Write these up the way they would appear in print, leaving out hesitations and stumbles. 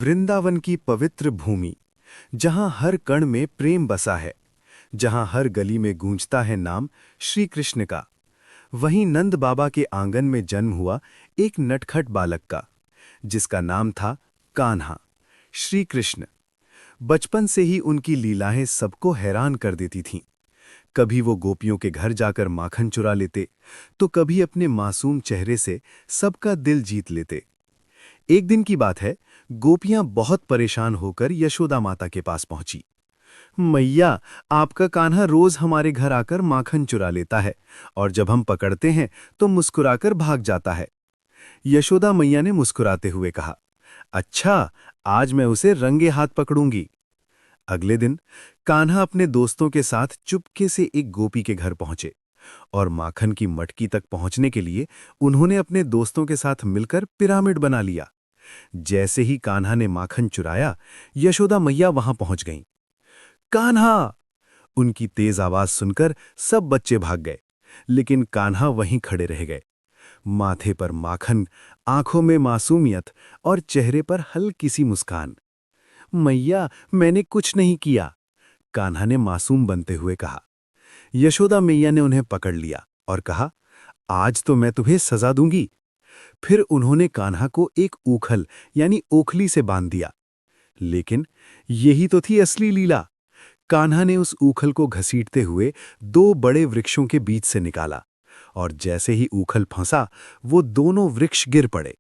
वृंदावन की पवित्र भूमि, जहां हर कण में प्रेम बसा है, जहां हर गली में गूंजता है नाम श्री कृष्ण का। वहीं नंद बाबा के आंगन में जन्म हुआ एक नटखट बालक का, जिसका नाम था कान्हा। श्री कृष्ण। बचपन से ही उनकी लीलाएं सबको हैरान कर देती थीं। कभी वो गोपियों के घर जाकर माखन चुरा लेते, तो कभी अपने मासूम चेहरे से सबका दिल जीत लेते। एक दिन की बात है, गोपियां बहुत परेशान होकर यशोदा माता के पास पहुंची। मैया, आपका कान्हा रोज हमारे घर आकर माखन चुरा लेता है और जब हम पकड़ते हैं तो मुस्कुराकर भाग जाता है। यशोदा मैया ने मुस्कुराते हुए कहा, अच्छा, आज मैं उसे रंगे हाथ पकड़ूंगी। अगले दिन कान्हा अपने दोस्तों के साथ चुपके से एक गोपी के घर पहुंचे और माखन की मटकी तक पहुंचने के लिए उन्होंने अपने दोस्तों के साथ मिलकर पिरामिड बना लिया। जैसे ही कान्हा ने माखन चुराया, यशोदा मैया वहां पहुंच गईं। कान्हा! उनकी तेज आवाज सुनकर सब बच्चे भाग गए, लेकिन कान्हा वहीं खड़े रह गए। माथे पर माखन, आंखों में मासूमियत और चेहरे पर हल्की सी मुस्कान। मैया, मैंने कुछ नहीं किया, कान्हा ने मासूम बनते हुए कहा। यशोदा मैया ने उन्हें पकड़ लिया और कहा, आज तो मैं तुम्हें सजा दूंगी। फिर उन्होंने कान्हा को एक ऊखल यानी ओखली से बांध दिया। लेकिन यही तो थी असली लीला। कान्हा ने उस ऊखल को घसीटते हुए दो बड़े वृक्षों के बीच से निकाला और जैसे ही ऊखल फंसा, वो दोनों वृक्ष गिर पड़े।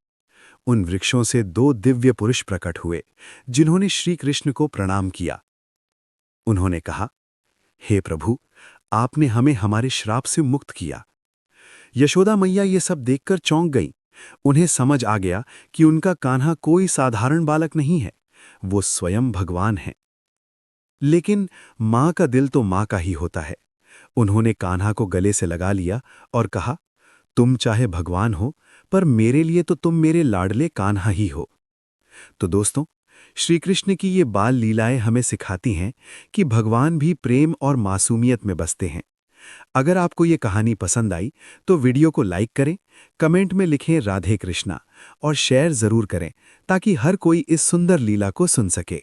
उन वृक्षों से दो दिव्य पुरुष प्रकट हुए, जिन्होंने श्री कृष्ण को प्रणाम किया। उन्होंने कहा, हे प्रभु, आपने हमें हमारे श्राप से मुक्त किया। यशोदा मैया ये सब देखकर चौंक गईं। उन्हें समझ आ गया कि उनका कान्हा कोई साधारण बालक नहीं है, वो स्वयं भगवान है। लेकिन मां का दिल तो मां का ही होता है। उन्होंने कान्हा को गले से लगा लिया और कहा, तुम चाहे भगवान हो, पर मेरे लिए तो तुम मेरे लाडले कान्हा ही हो। तो दोस्तों, श्री कृष्ण की ये बाल लीलाएं हमें सिखाती हैं कि भगवान भी प्रेम और मासूमियत में बसते हैं। अगर आपको ये कहानी पसंद आई तो वीडियो को लाइक करें, कमेंट में लिखें राधे कृष्णा और शेयर जरूर करें, ताकि हर कोई इस सुंदर लीला को सुन सके।